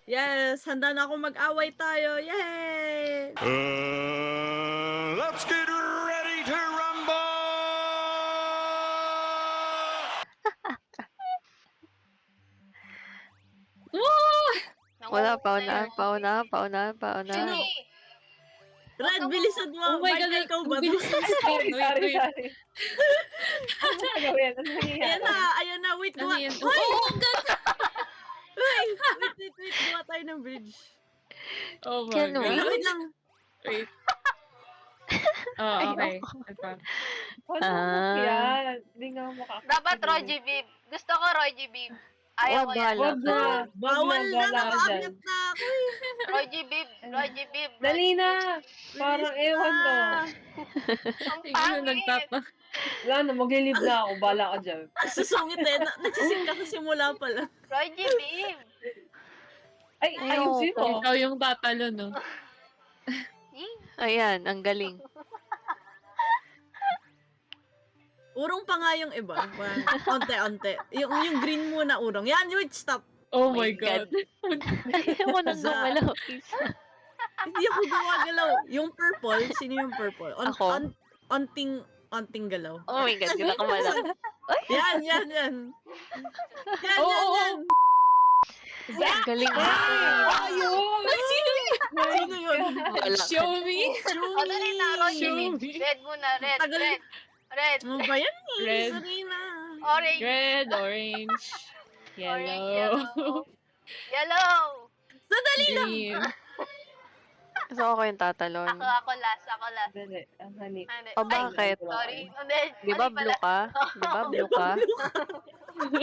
Yes, handa na akong mag-away tayo. Yay! Let's get ready to rumble! Wala, pauna. Sino? Red, bilisan mo. Oh my God, Michael, ikaw ba? ang bilis ng spin. Wait. Ano ba gawin? Ano nangyayari? Ayan na, wait, Ano gawa. yan? Hoy! Oo, ang ganda. Wait, gawa tayo ng bridge. Oh my Can we? God. Wait lang. Wait. Oh, okay. Ito. Ano yan? Hindi nga makakita. Dapat Roger Bib. Gusto ko Roger Bib. Ayaw ko yan. Wag na. Bawal na, Bala ka dyan. nakaakit na ako eh. Roger Bib. Roger Bib. Dali na. Parang ewan to. Ang Tingnan pangit. nagtata. Wala na, mag-live na ako. Bala ka dyan. Susungit eh. Nagsising ka kasi mula pala. Roger Bib. Ay, ayusin mo. Ikaw yung tatalo, no? Ayan, ang galing. Urong pa nga yung iba. Onte-onte. Yung green muna urong. Yan, wait, stop. Oh My my God. Ayaw mo nang gumalaw, Isa. Hindi ako gumagalaw. Yung purple, sino yung purple? Ako. Onting galaw. Oh my God, kinakamalaw. Yan. Yan. Ang galing. Ayun! Sino yun? Wala ka. Show me. O, dali na. Roger Show Bib. me. Red muna. Red. Tagal. Red. Red. Ano ba yan eh? Red. Sarina. Orange. Red, orange, Orange. yellow, Yellow. green. So ako yung tatalon. Ako last. Dali, ang honey. Ano? Oh, bakit? Sorry. Hindi. Di ba mali blue pala. ka? Di ba blue ka?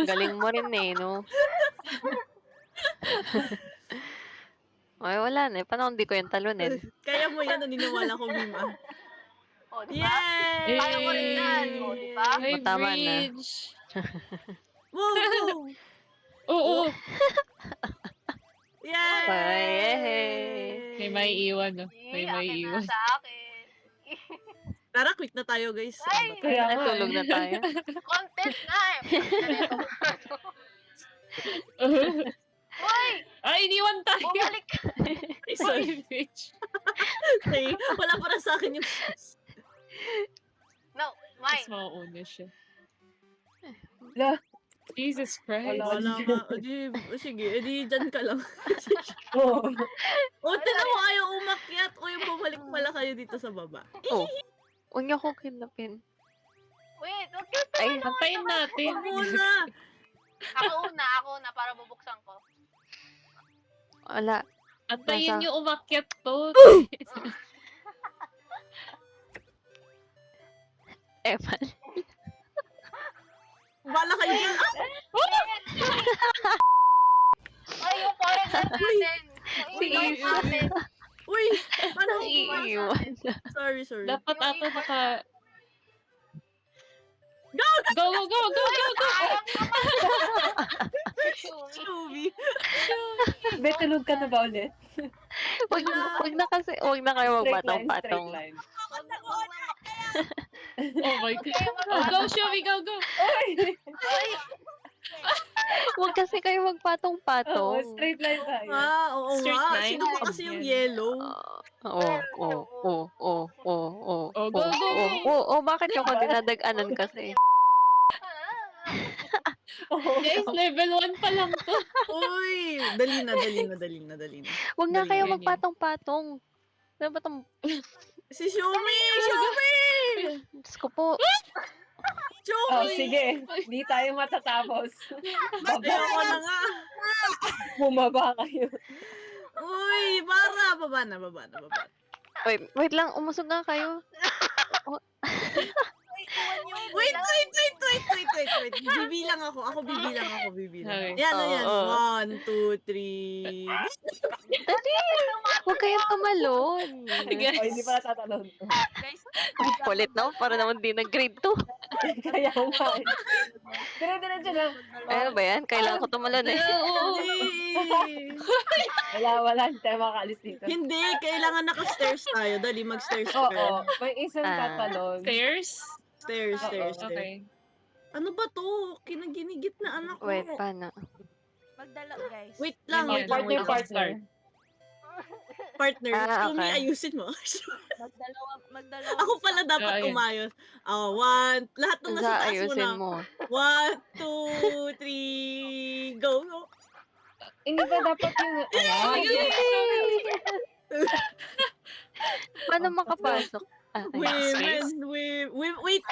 Galing mo rin eh, no? Ay, wala na eh. Paano hindi ko yung talunin? Kaya mo yan, naniniwala ko, Mima. O, di ba? Yay! Kaya mo rin yan. O, di ba? May Tama na. bridge. Woo! Oo. Yay! Yay! May maiiwan, no? May Akin na maiiwan. sa akin. Tara, quit na tayo, guys. Ay! Kaya Ay, nga. tulog na tayo. Contest na eh. Uy! Ay, iniwan tayo. Bumalik ka. Ay, sorry. Sorry, bitch. Okay, wala para sa akin yung... No, Mas mine. mauuna siya. La. Jesus Christ. Wala. Wala nga. Edi, sige, edi dyan ka lang. Oo. O, tinan mo ayaw umakyat. O, yung bumalik pala kayo dito sa baba. Oh. Huwag niyo akong kidnapin. Wait, okay. Ay, Antayin natin. Huwag muna. Ako una, para bubuksan ko. wala. Antayin Nasa- niyo umakyat to. Evan. Bala kayo dyan. Ay, yung foreigner natin. Sige. Yung Lord natin. Uy, paano ako bumasa? Iiwan. Sorry. Dapat ato naka... Go! Go! Shubi. Be, tulog ka na ba ulit? Huwag na kayo magpatong-patong. Straight line. Oh my God. Oh, go, Shelby, go. Huwag kasi kayo Oo, magpatong-patong. straight line tayo. Oo Straight nga. line. Sino ba kasi yung yellow? Oh, go. Bakit yung ko dinadag-anan kasi? Oo. Guys, level 1 pa lang to. Uy, dali na. Huwag nga Dali, kayo ganyan. magpatong-patong. Ano ba itong... Si Shumi! Diyos ko po. Oh, sige. Hindi tayo matatapos. Ayoko na nga. Bumaba kayo. Uy, baba na. Wait lang. Umusog nga kayo. Wait. wait. Bibilang ako. Ako bibilang. Okay. Yan, Oo, yan. oo. 1, 2, 3. Dali! Huwag kayong tumalon. Guys. Oh, hindi pala tatalon. Guys, Kulit na, para naman di nag-grade 2. Kaya nga. Dire-diretso lang. Ano ba yan? Kailangan ko tumalon eh. Oo. Wala. Hindi tayo makakaalis dito. Hindi, kailangan naka-stairs tayo. Dali, mag-stairs Oo. tayo. May isang Ah. tatalon. Stairs? Stairs. Okay. Ano ba to? Kinaginigit na anak ko. Wait, paano? magdala guys. Wait lang, Yan, wait lang, wait lang. Partner. Partner, Ah, Sumi, okay. ayusin mo. Magdalawa. Ako pala dapat Ayun. umayos. Lahat ng nasa Za, taas mo ayusin na. mo. 1, 2, 3, go. Hindi ba dapat yung... Paano makapasok? Ah, ay. Wait,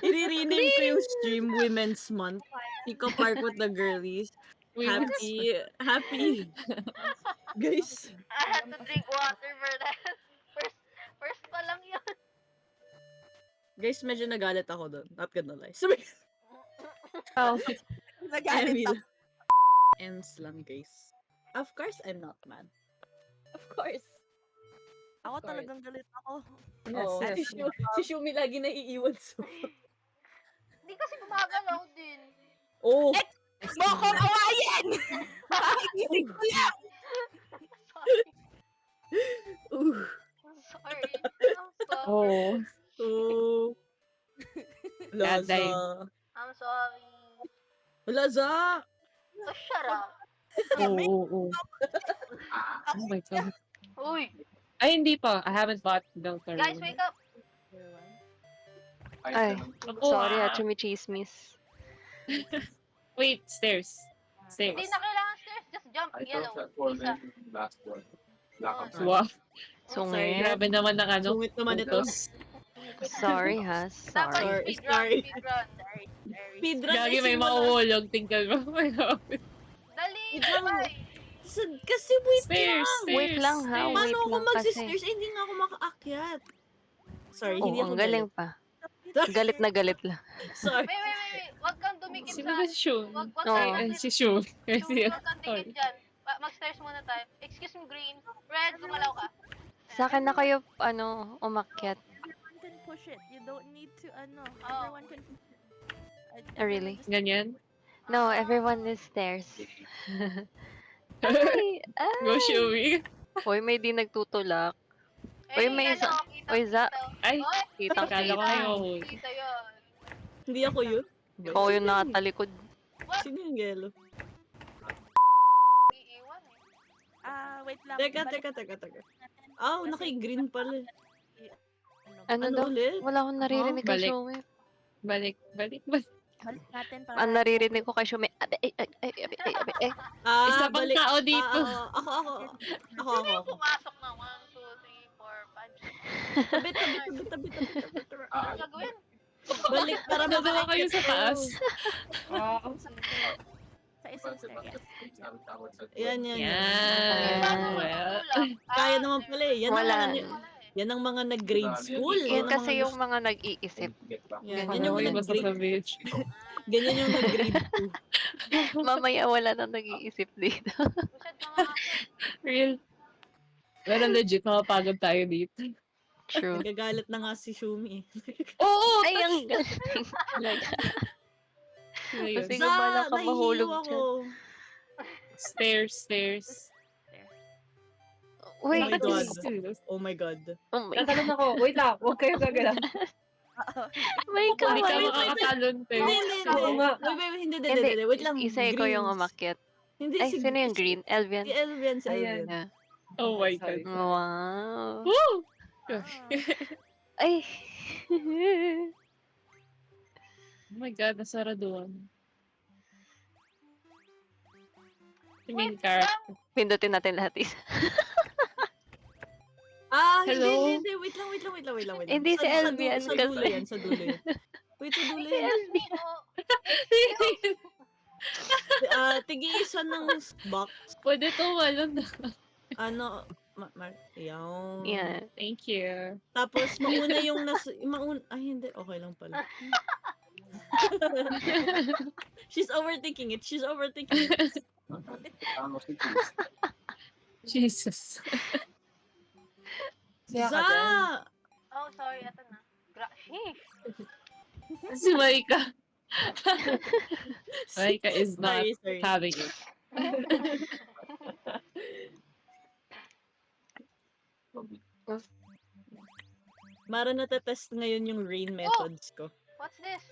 i-rename ko yung stream Women's Month. Pico Park with the girlies. Happy. Guys, I had to drink water for that. First pa lang yun. medyo nagalit ako doon. Not gonna lie. Sabi, Oh, Nagalit Emil. ako. Ends lang, guys. Of course, I'm not mad. Of course. Ako talagang galit ako. Oo. Si Shumi lagi naiiwan. So. Hindi kasi gumagalaw din. Oh, Mo ko kawayan! Makikinig ko yan! Sorry. I'm sorry. Oh. oh. Laza. Daday. I'm sorry. Laza. So, shut up. Oh my God. Uy, Ay, hindi pa. I haven't bought Delta. guys, wake up. ay. Ako, Sorry, chumichismis. Wait, stairs. Hindi na kailangan stairs. Just jump. Yellow. Isa. Wow. Sungit. Grabe naman ng ano. Sungit naman ito. utos. Sorry ha, Dapat sorry. Sorry. speedrun. Speedrun Gagi kasi may wala. mauulog. Tingnan mo. Dali, Wait lang. bye. Kasi wait Stairs, lang. stairs. Wait lang, ha? stairs. Wait Paano ako lang kasi. magsistairs? Hindi nga ako makaakyat. Sorry, Oh, hindi ako ang galing pa. Galit na galit lang. Sorry. Wait. Huwag kang dumikit Sino sa... ba si Shun? Wag Oo. kang Ay, dumikit. si Shun. Huwag kang dikit dyan. Mag-stairs muna tayo. Excuse me, green. Red, gumalaw ka. Sa akin na kayo, umakyat. Everyone can push it. You don't need to, Oh. everyone can push it. Really? Ganyan. No, everyone is stairs. Ay, Go, ay. Shumi. Hoy, may di nagtutulak. Uy, may isa- kita, uy, Za. Ay, Oy, Kitang akala ko kita. kayo. kita yun. Hindi ako yun. Ikaw yung nakatalikod. Sino yung yellow? Iiwan eh. Wait lang. Teka. Balik Naki-green pala. Ano daw? ulit? Wala akong naririnig kay Balik. Shumi. Balik. Balik natin para... Ang naririnig ko kay Shumi. Ay. Isa pang balik. tao dito. Ako. Pumasok na 1, 2, 3, 4, 5. Tabi. Ano gagawin? Balik para Nagawa kayo sa taas. Sa isang stair. Yan. Yan. Well. Kaya naman pala eh. Wala. Yan ang mga nag-grade school. Yun ang kasi mga yung mga nag-iisip. Yan Ano yung Ano ba nag-grade. sasabihin? Ganyan yung nag-grade 2. Mamaya wala nang nag-iisip dito. Real. Pero legit, makapagod tayo dito. True. Nagagalit na nga si Shumi. Oo! Ay, ang galing. Ayun. Sige, bala ka mahulog ako. dyan. Stairs. Wait. my God. Stairs. Oh my God. Oh my God. Tatalon ako. Wait lang. Huwag kayo gagalaw. May Hindi ka kamay. makakatalon, te. Hindi. Oo nga. Hindi. Wait lang. Isa ikaw yung Greens. umakyat. Hindi, Ay, sino yung green? Elvian? Si Elvian. Ayan. Yeah. Oh my Sorry. God. Wow. Woo! Ay. Oh my God, nasaraduan. I mean, character. Pindutin natin lahat isa. Hello? Hindi. Wait lang. Hindi, si Elvian Sa dulo kasi. yan. Wait, sa dulo Si yan. Elvian. Tigi-isa ng box. Pwede tumalon na. Yawn. Yeah. Thank you. Tapos, mauna yung ay, hindi. Okay lang pala. She's overthinking it. She's overthinking it. Jesus. Za! Oh, sorry. Ito na. Sheesh. Si Maika. Maika is not Sorry. having it. Mara natetest ngayon yung rain methods ko. What's this?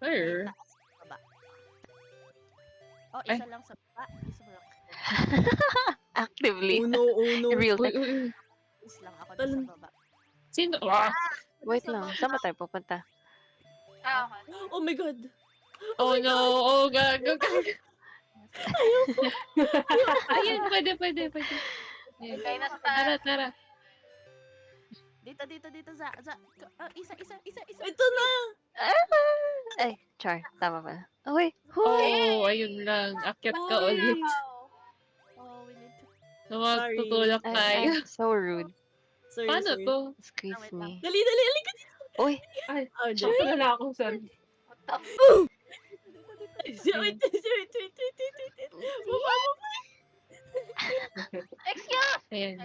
Sure. Oh, Ay. isa lang sa baba. Isa lang. Actively. Oh no. Real Uy, time. uy, uy. Isa lang ako na sa baba. Sino? Ah. Wait lang. Saan ba tayo pupunta? Ah, okay. Oh my god. Oh no. Oh, gago. Ayan, pwede. Ayan. Okay, nasa Tara, tara. Dito, za. Isa. Ito na. Ay, char. Tama pala. Oh, wait. Oh, ayun lang. Akyat ka Ay. ulit. Wow. Oh, we need to... Tutulak tayo. I'm so rude. Sorry, Paano sorry. to? Excuse wait me. Dali, halika dito. Uy, Ay, Oh, siya joke. pala na akong sorry. What the Wait. Baba. Excuse! Ayan.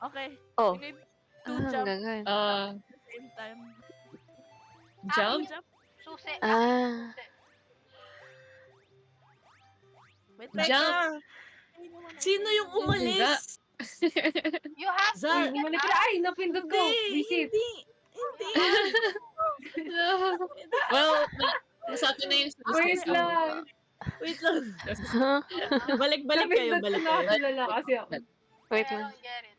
Okay. oh. We need to Ah, jump ganun. at the same time. Jump? Jump. Susi. Ah. Wait, Jump. Sino yung umalis? You have to Za- get Bumalik out. na. Ay, napindot ko. Visit. Hindi. Well, nasa atin na yung Wait lang. Wait lang. Balik kayo. Nakakilala kasi ako. Wait I lang. don't get it.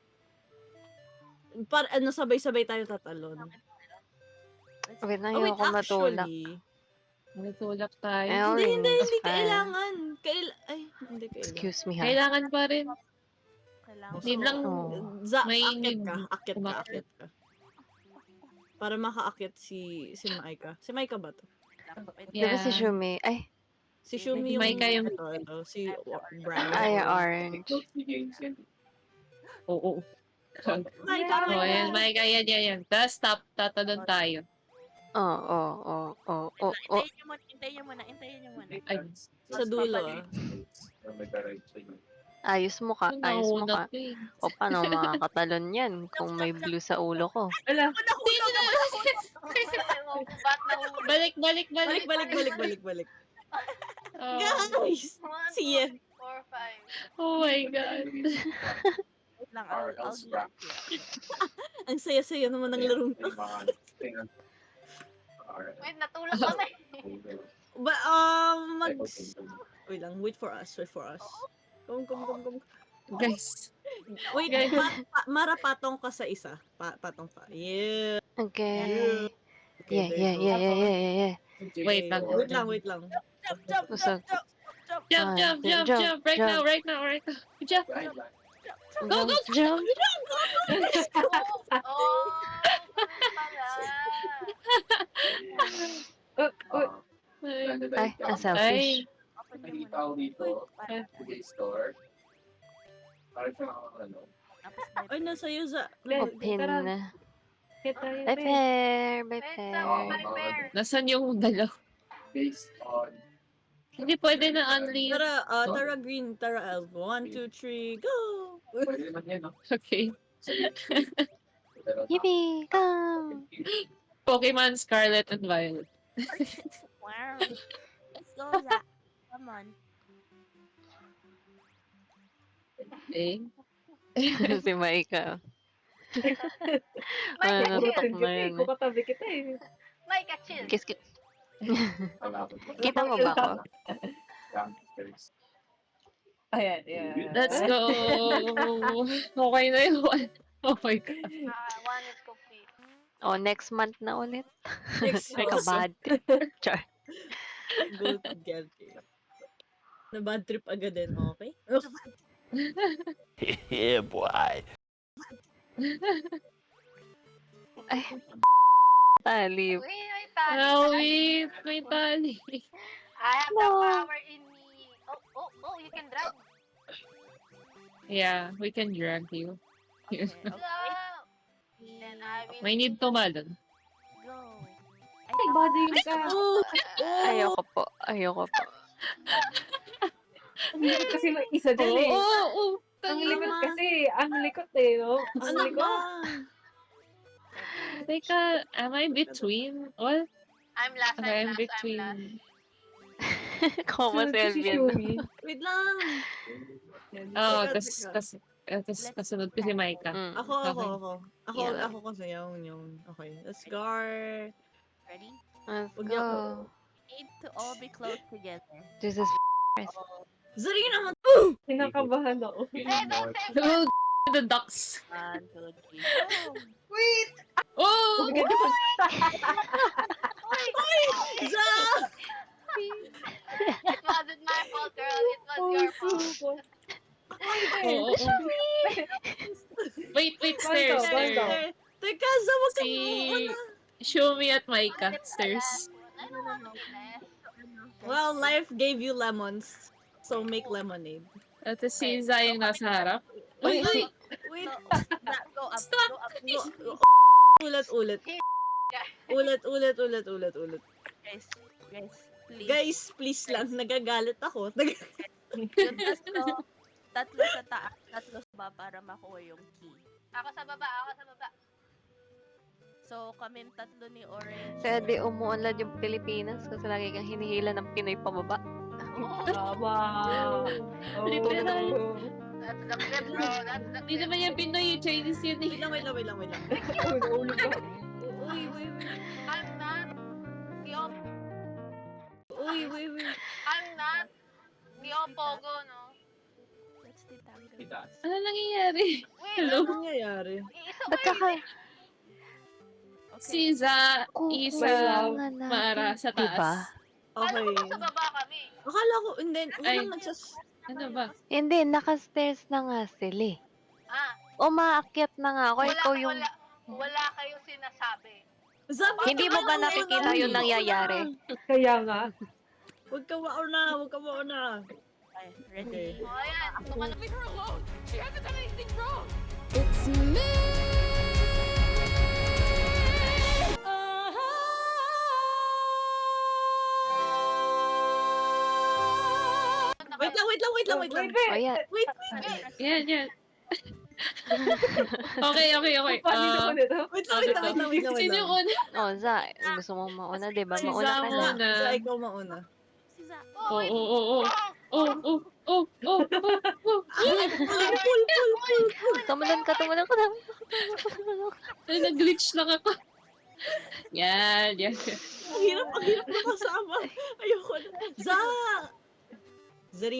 Para sabay-sabay tayo tatalon. Wait lang, Oh, wait, ayoko matulak. actually. Natulak tayo. Ayoko rin. Hindi It's fine. kailangan. Ay, hindi kailangan. Excuse me, ha? Kailangan pa rin. Kailangan. Need lang. Oh. May Akyat ka. Para makaakyat si Maika. Si Maika ba to? Di ba si Shumi? Ay, Si Shumi yung... Maika yung- Ito, si Brown. ay, orange. Oo. Maika, Oh, ayan. Mike, ayan. Tapos tatalon tayo. Oh. Hintayin nyo muna. Ay, Sa dulo, ah. Ayos mo ka. Ayos mo ka. naunat ko eh. O paano makakatalon yan kung may blue sa ulo ko? Ala, Ba't nahulog? Balik. Oh, Guys! 1, Siya. 4, 5. oh my God. Wait lang, I'll do it. Ang saya-saya naman ng larong to. Wait, natulog kami. Wait lang, wait for us. Come. Guys. Wait, Mara, patong ka sa isa. Patong ka. Yeah. Okay. Okay, Yeah. Wait lang. Wait lang. Usog. Jump. Right now. Jump. Go. Jump. Oh, ganun pala. Ay, ang selfish. Open nyo muna. Tapos Ay, nasa iyo sa... Open na. Bye, Kita pair. Bensa, repair. Nasaan yung dalaw? Hindi pwede na only. Tara green, Tara elf. 1, 2, 3, go! Okay. Yippee! Come! Pokemon Scarlet and Violet. Wow. Let's go, Zach. Come on. Eh? Si Maika. May Ano, chill. natok na yun. Katabi kita eh. May chill. Kiss. Kita mo ba ako? Ayan. Let's go. Okay na yun. Oh my God. One is complete. Oh, next month na ulit. Next Kabad. Char. Go together. Na bad trip agad din, okay? Yeah, boy. Ay. Tali. Wait, may tali. Oh, wait. May tali. I have the power in me. Oh, you can drive. Yeah, we can drag you. Go! Then I will... May need tumalon. Go. Ay, body ka. Oh! Ayoko po. Ayoko po. Ang likot kasi may isa dyan eh. Oo! Ang likot kasi. Ang likot eh, no? Ang Ano likot. ba? Teka, am I between? What? I'm last, Okay, I'm I'm last, I'm last. between. Koma Sunod si ko si Elvin. Shumi. Wait lang. Oh, Teka, tas, teka. tas kasunod ko si Maika. Mm. Ako. Yeah. Ako kasi yung. Okay, let's go. Ready? Let's Huwag niyo ako. go. Need to all be close together. Jesus Christ. Zarina naman. Kinakabahan ako. Oh, the ducks. 1, 2, 3. Oh! Za! It wasn't my fault, girl. It was your fault. Oh, Wait, stairs, Bando. stairs. Teka, Za, wag ka Si muna. Shumi at Maika, stairs. I don't want to be left. Well, life gave you lemons. So make lemonade. At si Zay yung nasa harap. Wait, Wait, wait. Go up. Stop. Go up. Ulit. Ulit. Guys, please. Guys, please lang. Nagagalit ako. Yung tatlo sa taas, tatlo sa baba para makuha yung key. Ako sa baba. So, kami tatlo ni Orange. Kaya di umuunlad yung Pilipinas kasi lagi kang hinihila ng Pinoy pababa. Tama. Literal. That's the clip, bro. That's the Hindi clip. naman yung Pinoy, Chinese yun eh. Wait lang. Uy, I'm not the wait. I'm not the opogo, no? Let's detangle this. Ano nangyayari? Wait, Hello? Ano nangyayari? Iisa Ba't ko ka Si Za, Isa, Wala. Mara sa Diba? taas. Alam Okay. ko sa baba kami. Akala ko, hindi. Ay. Walang nagsas... Ano ba? Hindi, naka-stairs na nga sila eh. Ah, Umaakyat na nga ako. Ikaw yung... wala kayong sinasabi. Zab, Hindi mo ba nakikita yung nangyayari? Kaya nga. Huwag ka mauna. Okay, ready? O, ayan. Tumalong. Wait lang. O yan. Wait. Yan. Okay. Paano naman ito? Wait lang. Sino yung una? O, Za, gusto mo mauna, di ba? Si Mauna Za ka na. muna. Za, ikaw mauna. Si Za. Oh. Pull. Tumulan ka na. Ay, nag-glitch lang ako. Yan. Ang hirap na kasama. Ayoko na. Za! Zari.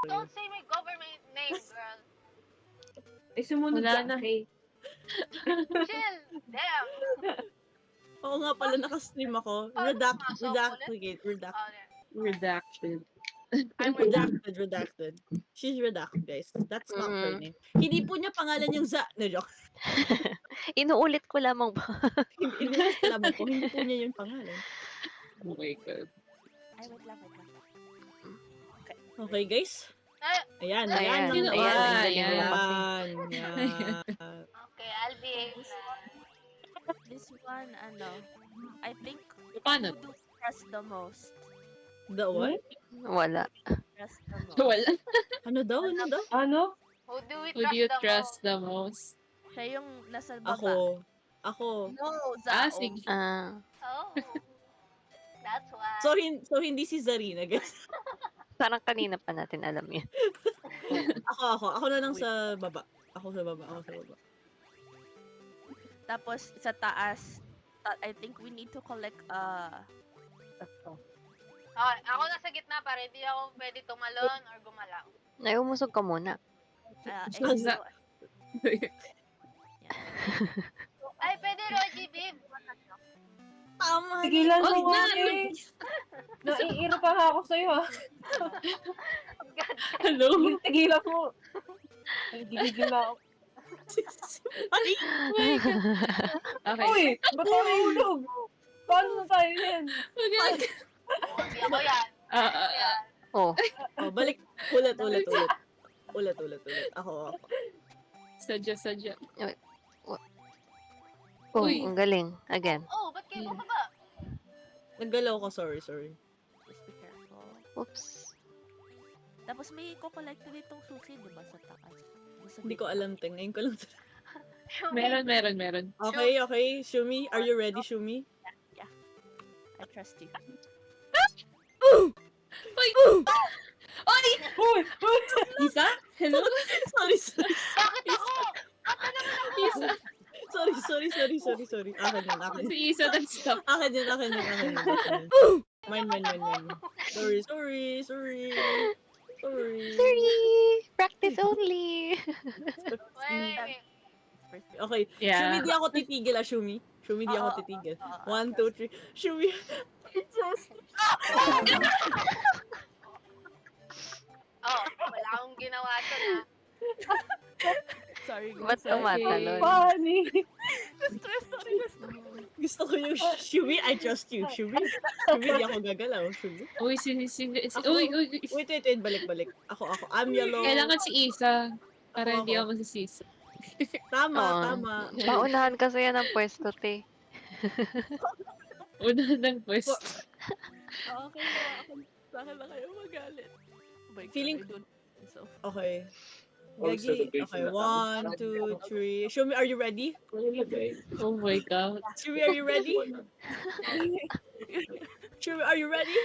Don't say my government name, girl. Ay, sumunod Wala ka. na. Okay. Chill. Damn. Oo nga pala, nakastream ako. Redacted. Redacted. I'm Redacted. She's redacted, guys. That's not her name. Hindi po niya pangalan yung Za. No, joke. Inuulit ko lamang ba? Alam ko, hindi po niya yung pangalan. Oh my God. Ay, wait lang. Okay, guys. Ayan. Ayan. Okay, I'll be This one, I think Paano? who do we trust the most? The what? Wala. Trust the most. Wala. Ano daw? Ano? Who do we Who do you trust trust the most? Siya yung nasa baba. Ako. No, Za. Sige. Oh, that's why. So hindi si Zarina, guys. Parang kanina pa natin alam yan. Ako na lang sa baba. Ako sa baba. Tapos sa taas, I think we need to collect Okay, ako nasa gitna para hindi ako pwede tumalon or gumalaw. Ay, umusog ka muna. Za. Ay, pwede Roji, babe. Tama. Tigilan Oh, mo na! nga eh. Naiiro pa nga ako sa'yo ah. Hello? Tigilan mo. Ay, gigigil na ako. Ay, Okay. Uy! Ba't ako nahulog? Paano na tayo yan? Hindi ako yan. Ah, Ako yan. Oh, balik. Ulit. Ulit. Ako. Sadya. Oh, Uy. ang galing. Again. Oh, ba't kayo bumaba? Naggalaw ko, sorry. Just be careful. Oops. Tapos may kukolect ditong susi, di ba, sa taas? Hindi ko alam, Teng. Ngayon ko lang. Meron. Okay. Shumi, are you ready, Shumi? I trust you. Isa? Hello? Sorry. Bakit ako? Isa. Sorry. Akin yun. Si Isa nag-stop. Akin yun. Mine. Sorry. Sorry! Practice only! Wait. Okay. Yeah. Shumi, di ako titigil, Shumi. Shumi, di ako titigil. 1, 2, 3. Shumi. Oh, wala akong ginawa doon ah. Sorry, Ba't tumatalon? Funny. Gusto ko yung Shumi, I trust you. Shumi, di ako gagalaw. Shumi. Uy, uy. Wait, balik. Ako. I'm yellow. Kailangan si Isa. Para Ako. hindi ako masisisi. Tama. Paunahan kasi yan ang pwesto, te. Una ng pwesto. Okay, bakit na kayo magalit? Oh my God, Feeling- I don't think so. Okay. Gagi. Okay, 1, 2, 3. Shumi, are you ready? Oh my God. Shumi, are you ready? Shumi, are you ready?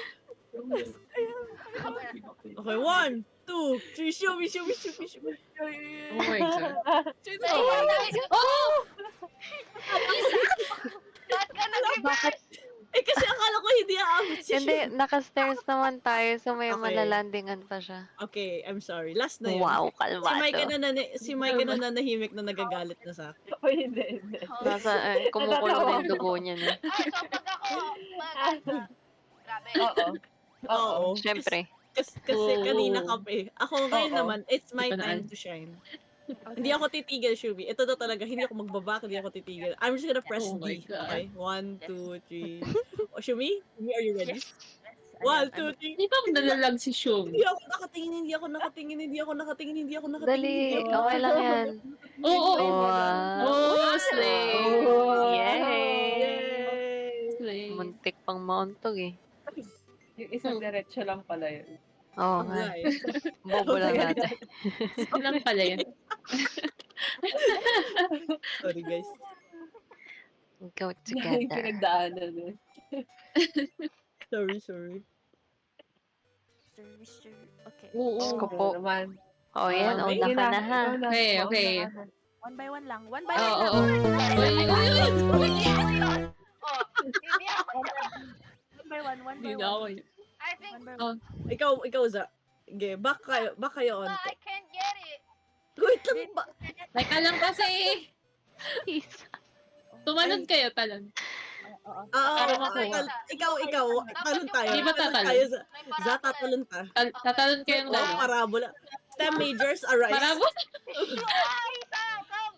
Okay, 1, 2, 3. Shumi. Oh my God. Oh! Ba't ka nag-reverse? Bakit? Kasi akala ko hindi aabot si Hindi, Shumi. naka-stairs naman tayo, so may Okay. malalandingan pa siya. Okay, I'm sorry. Last na yun. Wow, Si Mike na nanahimik na nagagalit na sa akin. O, hindi. Nasa, kumukulo na yung dugo niya na. So pag ako, grabe. Oo. Siyempre. Kasi Oo. kanina ka pa eh. Ako ngayon Oo. naman, it's my Di pa time naan. to shine. Hindi ako titigil, Shubi. Ito na talaga, hindi ako magbabak, hindi ako titigil. I'm just gonna press Oh my D. God. Okay? 1, 2, 3. Oh, Shumi? Shumi, are you ready? Yes. 1, 2, 3. Di ba nalalag si Shum? Hindi ako nakatingin. Dali, okay lang yan. Oo. Wow. Oh, slay. Yay! Yay! Slay. Muntik pang mauntog eh. Yung isang diretso lang pala yun. Oo Wala nga. eh. Bobo lang natin. Ilang pala yan? Sorry, guys. Go Yung together. pinagdaanan eh. Sorry. Sir. Okay. Oo. Ko po. Oo naman. Oh, yan. Okay, Una ka na ha. Okay. One by one lang. One by Oo, one lang. oo. Uy. Oh, hindi ako. One by one. Hindi na ako yun. I think, One by Oh. one. Ikaw, Za. Okay, back kayo on. I can't get it. Wait lang ba? Teka lang kasi. Tumalon kayo, talon. Para makuha. Ikaw, talon tayo. Di ba Talon tatalon? tayo, Za. May Za, parabola. tatalon ka. Tatalon kayong Oh, lalo. parabola. STEM majors arise. Parabol. Ay, come.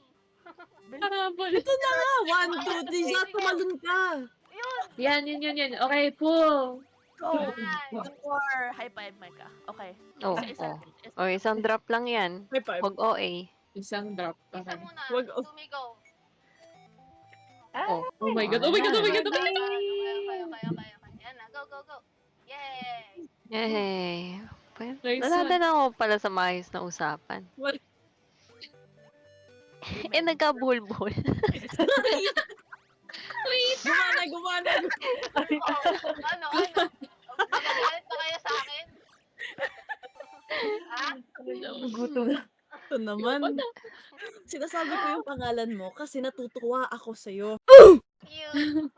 Parabol. Ito na nga. 1, 2, 3. Za, tumalon ka. Yun. Yan. Okay, pull. Yan. Or high five, Micah. Okay. Oh, Isa. oh. Oh, isang drop lang yan. High five. Huwag OA. Isang drop. Isa Okay. muna. Wag- Sumigaw. Oh. Oh my God. Okay. Yan na. Go. Yay. Yay. Nice Wala one. din ako pala sa maayos na usapan. What? Nagkabuhol-buhol. Gumana. Ano? Magagalit pa kayo sa akin? Ha? Gutom na. Ito naman. Sinasabi ko yung pangalan mo kasi natutuwa ako sa'yo. Yun.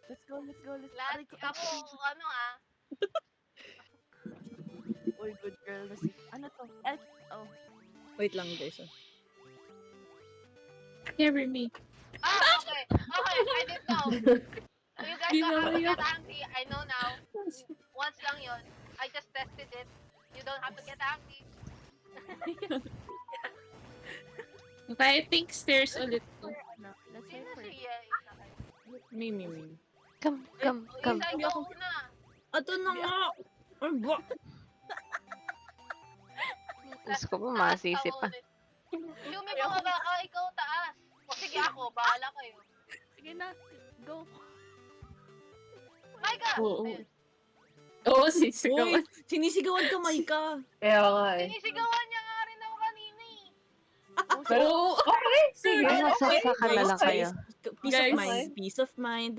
Let's go. Lahat ako, ano ah. Uy, good girl. Ano to? Oh. Wait lang, guys. Carry me. Okay, I didn't know. So you guys don't have to get angry. I know now. Once lang yun. I just tested it. You don't have to get angry. Okay, I think stairs ulit to. Ano? Let's Sino wait for si it. Yay? Me. Come. Isa ikaw una. Ito na nga. Ay, ba? Diyos ko po, masisi pa. Yumi, bumaba ka, ikaw taas. O sige ako, bahala kayo. Sige na, go. Micah! Oo. Ayun. Oo, Uy, sisigawan. sinisigawan ka, Maika. Kaya nga eh. Sinisigawan niya nga rin ako kanina eh. Pero, okay, sige. Ay, nagsasaka na lang kayo. Peace of Guys. mind. Peace of mind.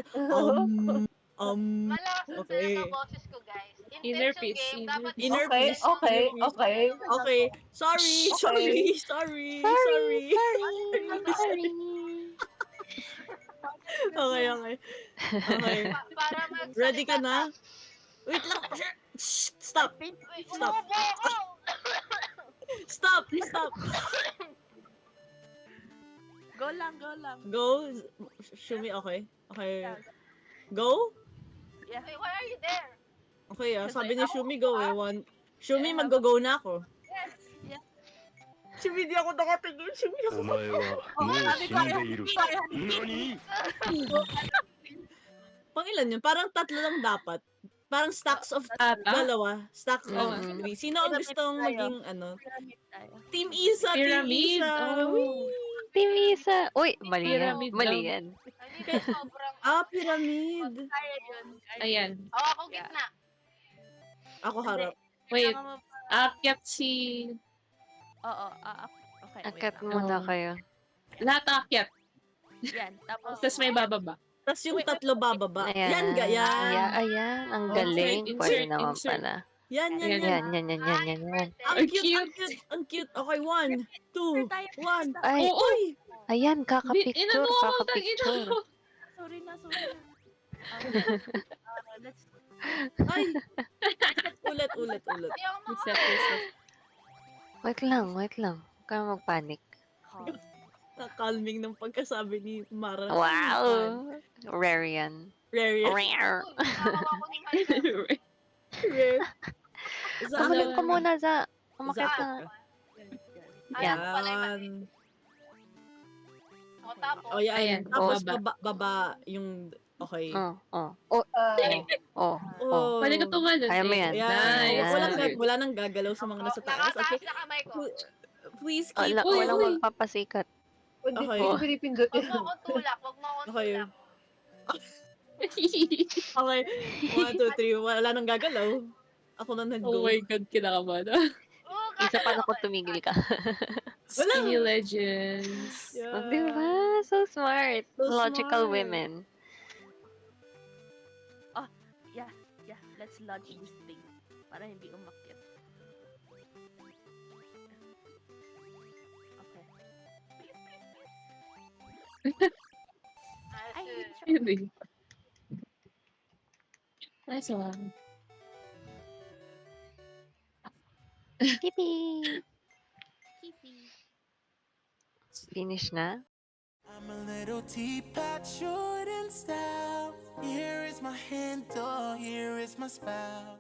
Malakas na Okay. talaga boses ko, guys. Inner Intense peace, yung game, inner dapat peace. Inner Okay, peace. okay, Inner peace. okay. Okay. Sorry. Okay. Okay. para magsalita Ready ka na? Wait lang. Shh, Stop. Wait, Stop. umubo ako! Stop. Go lang, go lang. Go. Shumi, okay. Okay. Go? Wait, why are you there? Okay, sabi ni Shumi, go eh. Shumi, mag-go na ako. Yes. Shumi, di ako nakatingin. Shumi, ako. お前はもう死んでいる。何？ Pang ilan yun? Parang tatlo lang dapat. Parang stacks of dalawa. Stacks of Mm. 3. Sino ang gustong maging Pyramid tayo. Team Isa, Pyramid. Team Isa. Oh. Whee! Timisa. Uy, mali yan. Pyramid Mali daw. yan. Hindi, sobrang... Pyramid. Kaya yun. Ayan. ako gitna. Ako harap. Wait, Kailangan mo- akyat si... Oo, okay. wait Akat lang. muna Oo. kayo. Lahat akyat. Yan, tapos... Tapos may bababa. Tapos yung tatlo bababa. Yan, yan. Ayan, ang Oh, galing. insert, Pwede naman insert. pala. Yan. Yan. Ang cute. Okay, 1, 2, 1. Ay, Uy! ayan, kakapicture, Inano ako, kakapicture. Sorry na. Let's... Ay! Ulit. Hindi ako Reset, reset. Wait lang. Huwag ka magpanik. Calming ng pagkasabi ni Mara. Wow! Rare yan. Rare. Rare. Nakawa ko ni Micah. Rare. Za- Umakyat ka muna, Za. Umakyat Za- ka. Ayan ko pala yung mali. Yan. O, tapos, Oh, yan. Ayan, Tapos baba. baba yung... Okay. Oh. Oh. Pwede ka tumalon. Kaya mo yan. Ayan. Nice. Wala nang gagalaw sa mga nasa taas. Okay. nakataas na kamay ko. Please keep... Wala, walang Uy. magpapasikat. Hindi Okay. ko pinipindot Huwag yan. mo akong tulak, huwag mo akong Okay. tulak. Okay. 1, 2, 3. Wala nang gagalaw. Ako na nag-go. Oh my God, kinakabahan. Isa pa na kung tumigil ka. Skinny Legends. Yeah. Oh, diba? So smart. So Logical smart. women. Yeah, let's lodge this thing. Para hindi umakyat. Okay. Ay, hindi siya. Hindi. Nice one. Yippee! Hippie. Finish na? I'm a little teapot, short and stout. Here is my handle, here is my spout.